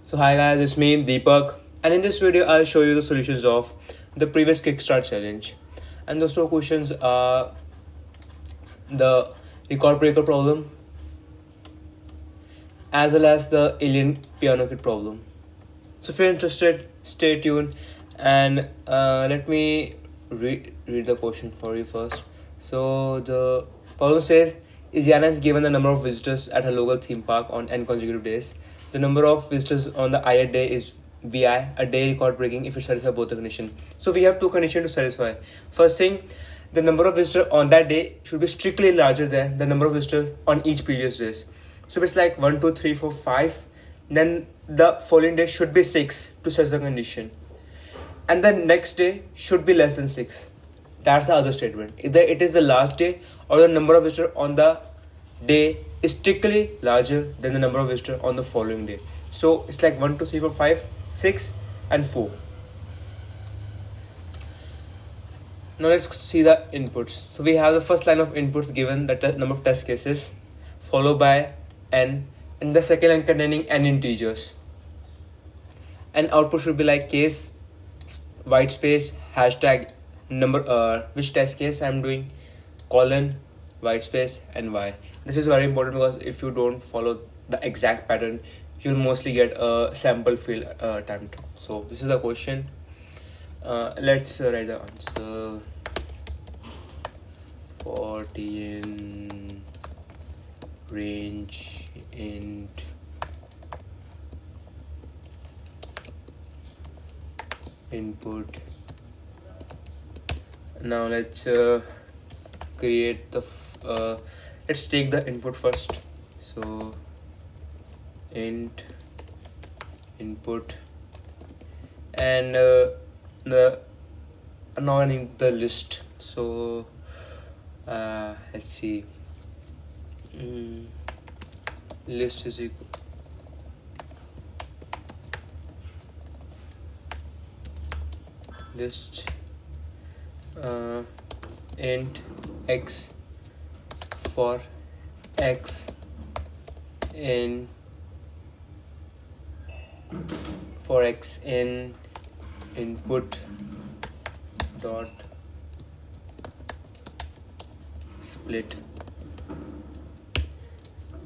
So hi guys, it's me Deepak, and in this video I'll show you the solutions of the previous Kickstart challenge. And those two questions are the record breaker problem as well as the alien piano kit problem. So if you're interested, stay tuned and let me read the question for you first. So the problem says, is Yana is given the number of visitors at her local theme park on n consecutive days. The number of visitors on the ith day is VI, a day record breaking if it satisfies both the conditions. So we have two conditions to satisfy. First thing, the number of visitors on that day should be strictly larger than the number of visitors on each previous days. So if it's like 1, 2, 3, 4, 5, then the following day should be 6 to satisfy the condition. And the next day should be less than 6. That's the other statement. Either it is the last day or the number of visitors on the day is strictly larger than the number of visitors on the following day. So it's like 1, 2, 3, 4, 5, 6 and 4. Now let's see the inputs. So we have the first line of inputs given the number of test cases, followed by n, and the second line containing n integers. And output should be like case, white space, hashtag, number, which test case I'm doing, colon, white space, and y. This is very important because if you don't follow the exact pattern, you'll mostly get a sample field attempt. So this is the question. Let's write the answer. 14 range int input. Now let's create the let's take the input first. So int input, and now I need the list. So let's see, list is equal list int x for x in input dot split.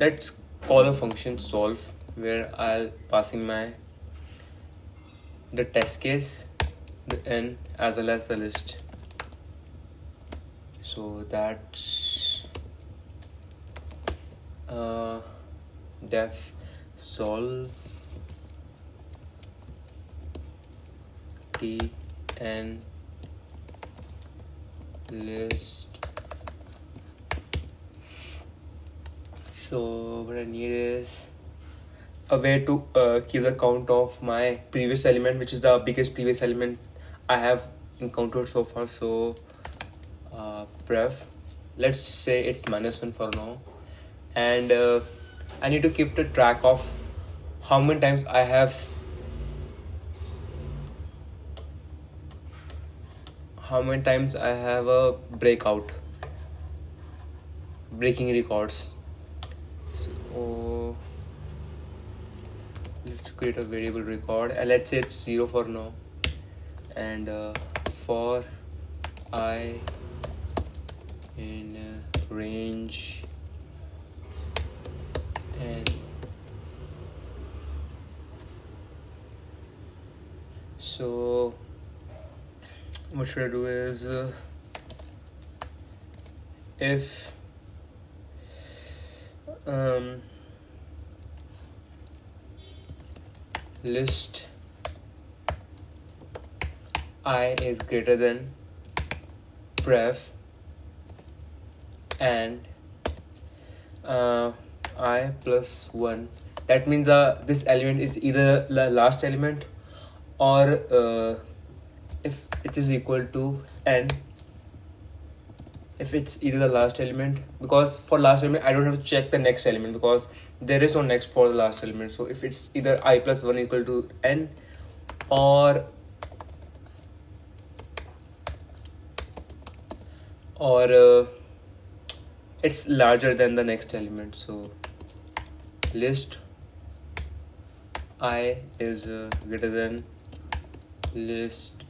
Let's call a function solve where I'll passing the test case, the n, as well as the list. So that's def solve t n list. So what I need is a way to keep the count of my previous element, which is the biggest previous element I have encountered so far. So pref, let's say it's -1 for now, and I need to keep the track of how many times I have a breaking records. So let's create a variable record, and let's say it's 0 for now, and for I in range and so what should I do is if list I is greater than pref and I plus 1, that means this element is either the last element or if it is equal to n, if it's either the last element, because for last element I don't have to check the next element because there is no next for the last element. So if it's either I plus 1 equal to n or it's larger than the next element. So list I is greater than list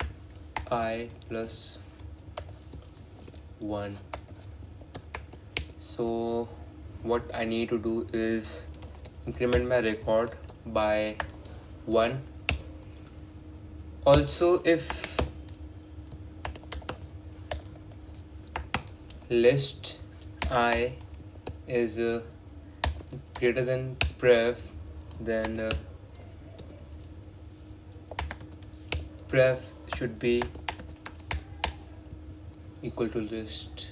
I plus 1. So what I need to do is increment my record by 1. Also, if list I is greater than pref, then pref should be equal to list.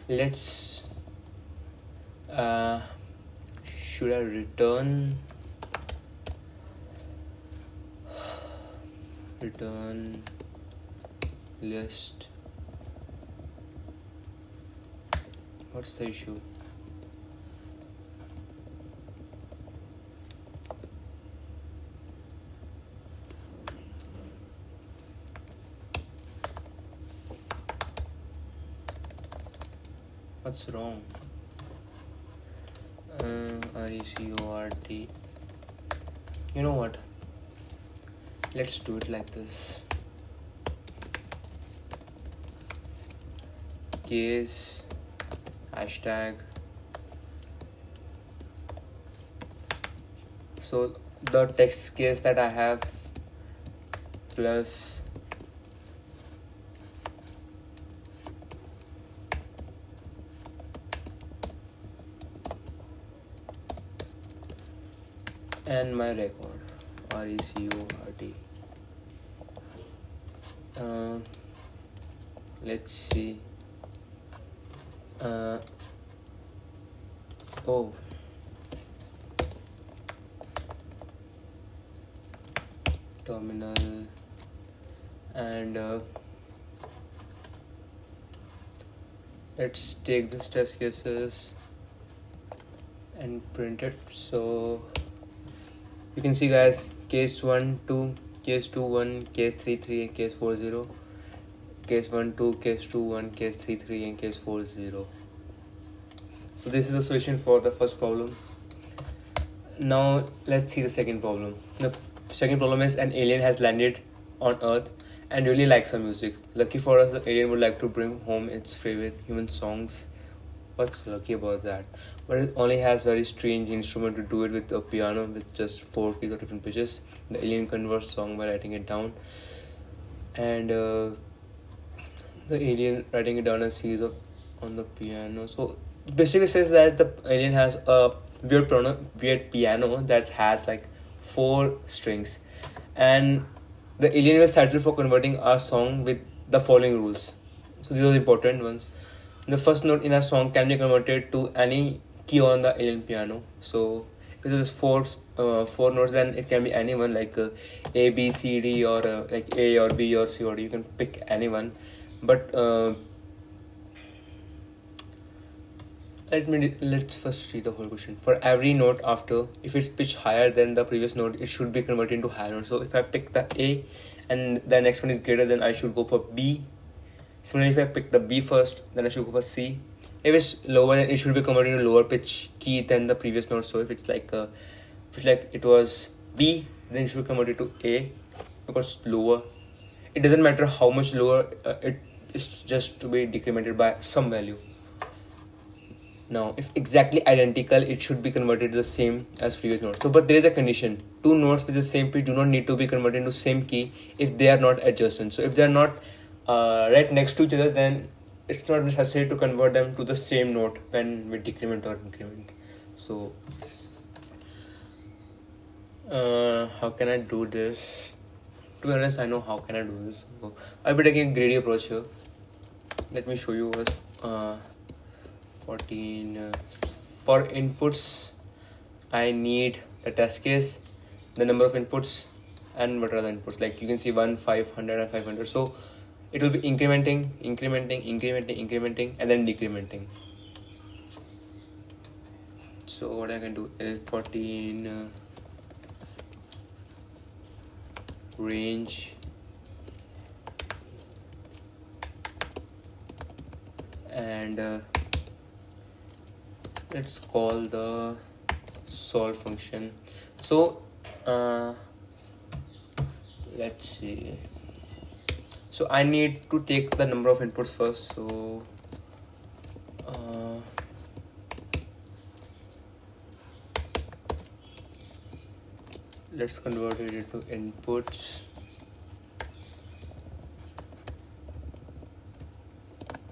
Let's should I return list? What's the issue? What's wrong? RECORT. You know what? Let's do it like this. Case hashtag. So the text case that I have plus and my record RECORT. Let's see. Oh, terminal, and let's take this test cases and print it. So you can see, guys, case 1 2, case 2 1, case 3 3, and case 4 0, case 1 2, case 2 1, case 3 3, and case 4 0. So this is the solution for the first problem. Now let's see the second problem. The second problem is an alien has landed on Earth and really likes our music. Lucky for us, the alien would like to bring home its favorite human songs. What's lucky about that? But it only has very strange instrument to do it with a piano with just 4 keys of different pitches. The alien converts song by writing it down, and the alien writing it down and sees on the piano. So basically says that the alien has a weird piano that has like 4 strings, and the alien will settle for converting our song with the following rules. So these are the important ones. The first note in a song can be converted to any key on the alien piano. So if there's four notes, then it can be anyone, like A, B, C, D, or like A or B or C or D. You can pick anyone. But let's first read the whole question. For every note after, if it's pitched higher than the previous note, it should be converted into higher note. So if I pick the A and the next one is greater, then I should go for B. Similarly, if I pick the B first, then I should go for C. If it's lower, then it should be converted into lower pitch key than the previous note. So if it's like it was B, then it should be converted to A because it's lower. It doesn't matter how much lower, it is just to be decremented by some value. Now, if exactly identical, it should be converted to the same as previous note. So, but there is a condition. 2 notes with the same pitch do not need to be converted into same key if they are not adjacent. So, if they are not right next to each other, then it's not necessary to convert them to the same note when we decrement or increment. So, how can I do this? To be honest, I know how can I do this. So, I'll be taking a greedy approach here. Let me show you what 14 for inputs. I need the test case, the number of inputs, and what are the inputs. Like you can see 1, 500, and 500. So it will be incrementing, and then decrementing. So what I can do is 14 range and let's call the solve function. So let's see. So I need to take the number of inputs first. So let's convert it into inputs.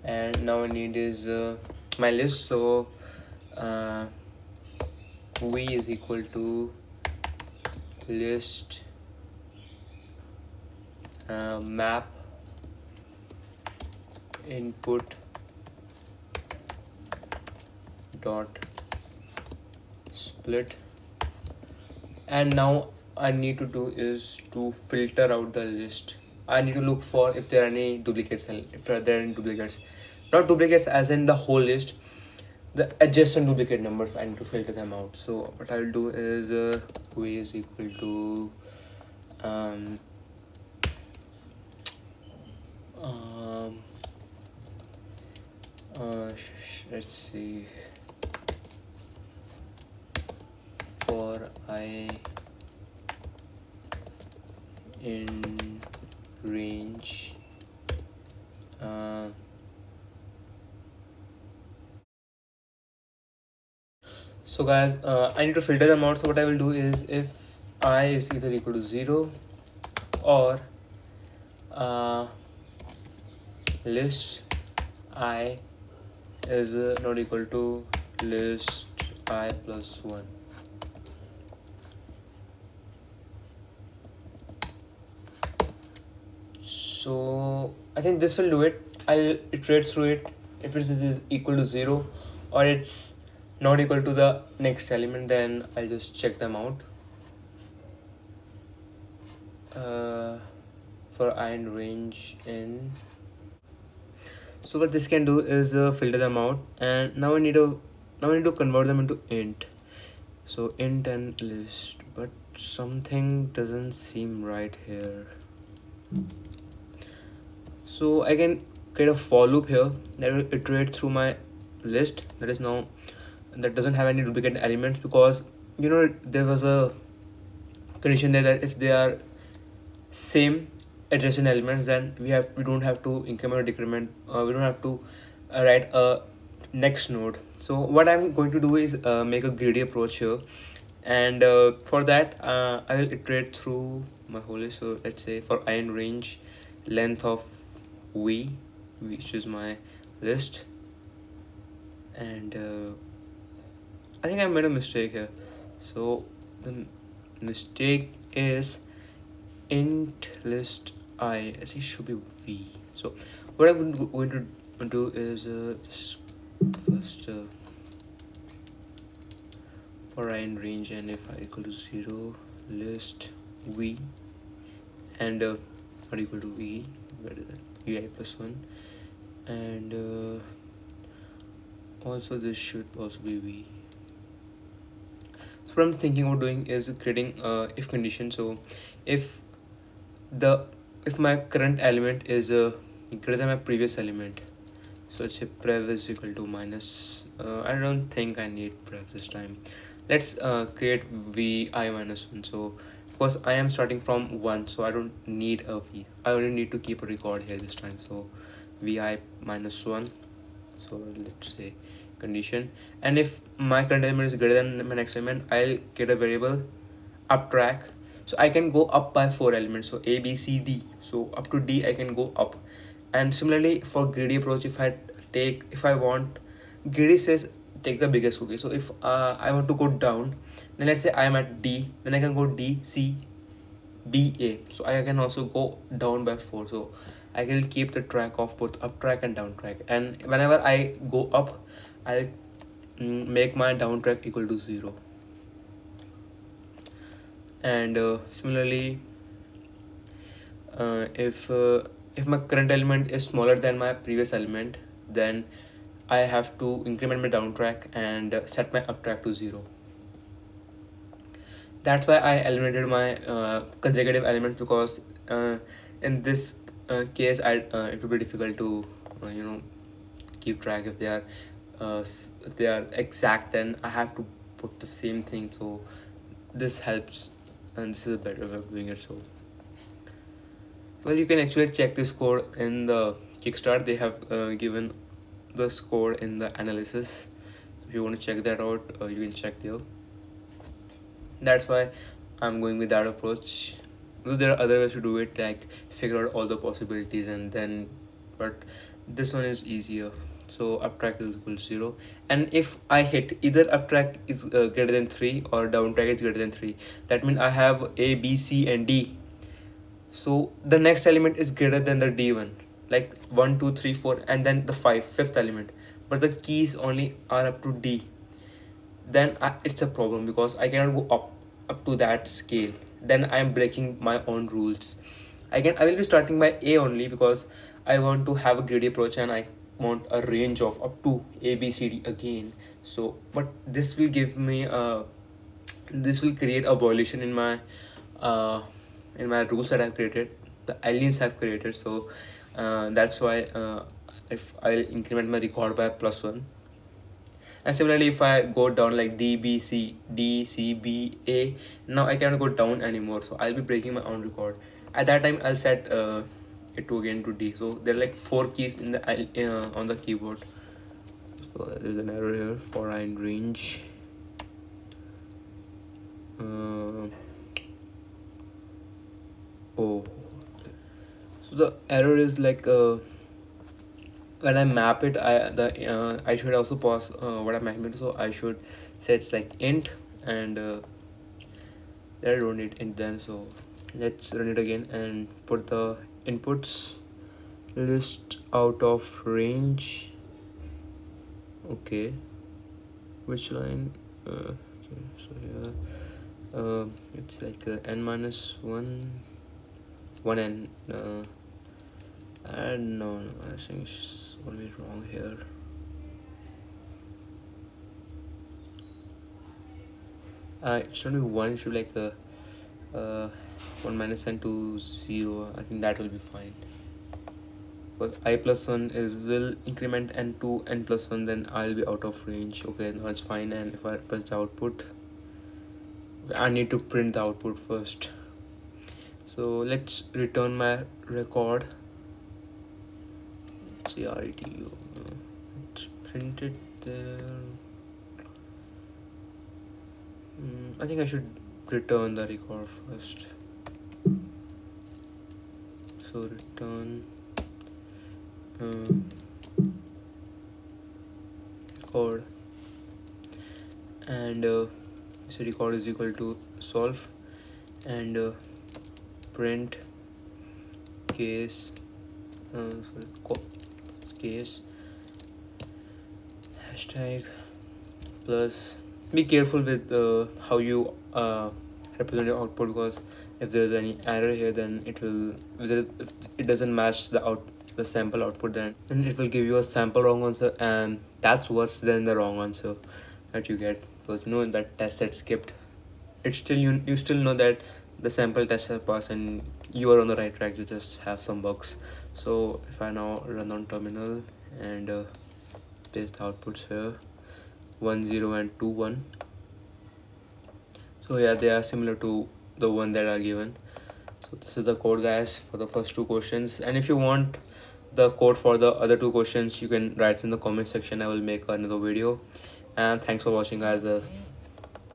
And now I need is my list. So v is equal to list map input dot split. And now I need to do is to filter out the list. I need to look for if there are any duplicates, if there are any duplicates, not duplicates as in the whole list, the adjacent duplicate numbers. I need to filter them out. So what I'll do is v is equal to let's see, for I in range so guys, I need to filter them out. So what I will do is, if I is either equal to 0 or list I is not equal to list I plus 1. So I think this will do it. I'll iterate through it. If it is equal to 0 or it's not equal to the next element, then I'll just check them out. For I in range n. So what this can do is filter them out, and now I need to convert them into int. So int and list, but something doesn't seem right here. So I can create a for loop here that will iterate through my list that doesn't have any duplicate elements, because there was a condition there that if they are same adjacent elements, then we don't have to increment or decrement, we don't have to write a next node. So what I'm going to do is make a greedy approach here, and for that I will iterate through my whole list. So let's say for I in range length of v, which is my list, and I think I made a mistake here. So the mistake is int list I think it should be v. So what I'm going to do is just first for I in range and if I equal to 0 list v and not equal to v, greater than vi plus 1, and also this should also be v. So what I'm thinking of doing is creating if condition. So if my current element is greater than my previous element, so let's say prev is equal to minus, I don't think I need prev this time. Let's create vi minus 1. So of course I am starting from 1, so I don't need a v. I only need to keep a record here this time. So vi minus 1. So let's say condition, and if my current element is greater than my next element, I'll get a variable up track. So I can go up by 4 elements, so a b c d, so up to d I can go up. And similarly for greedy approach, if I want, greedy says take the biggest cookie. So if I want to go down, then let's say I am at d, then I can go d c b a. So I can also go down by 4. So I will keep the track of both up track and down track, and whenever I go up, I'll make my down track equal to 0. And similarly if my current element is smaller than my previous element, then I have to increment my down track and set my up track to 0. That's why I eliminated my consecutive elements, because in this case it will be difficult to keep track if they are if they are exact, then I have to put the same thing. So this helps, and this is a better way of doing it. So well, you can actually check this code in the Kickstart. They have given the score in the analysis. If you want to check that out, you can check there. That's why I'm going with that approach. Though there are other ways to do it, like figure out all the possibilities and then, but this one is easier. So up track is equal to 0, and if I hit either up track is greater than 3 or down track is greater than 3, that means I have A, B, C, and D. So the next element is greater than the D one, like 1, 2, 3, 4, and then the fifth element. But the keys only are up to D. Then it's a problem because I cannot go up to that scale. Then I am breaking my own rules. I will be starting by A only because I want to have a greedy approach and I want a range of up to A, B, C, D again. So but this will give me this will create a violation in my rules that I've created, the aliens have created. So that's why if I'll increment my record by +1. And similarly, if I go down like D, B, C, D, C, B, A, now I cannot go down anymore. So I'll be breaking my own record. At that time, I'll set it to again to D. So there are like 4 keys in the on the keyboard. So there's an error here for in range. Oh, so the error is like when I map it, I should also pause what I'm mapping it. So I should set like int and I don't need int then. So let's run it again and put the inputs list out of range. Okay, which line? Okay, so here it's like n-1 1n. And no, I think it's gonna be wrong here. It should be 1. It should be like 1 minus n to 0. I think that will be fine. Because I+1 will increment n to n+1, then I'll be out of range. Okay, now it's fine. And if I press the output, I need to print the output first. So let's return my record. CRETU. Let's print it there. I think I should return the record first. So return record, and so record is equal to solve, and print case case hashtag plus. Be careful with how you represent your output, because if there's any error here, then it will, if it doesn't match the sample output, then it will give you a sample wrong answer, and that's worse than the wrong answer that you get, because you know that test set skipped. It's still you still know that the sample test has passed and you are on the right track. You just have some bugs. So if I now run on terminal and paste the outputs here, 1 0 and 2 1. So yeah, they are similar to the one that are given. So this is the code, guys, for the first 2 questions, and if you want the code for the other 2 questions, you can write in the comment section. I will make another video. And thanks for watching, guys.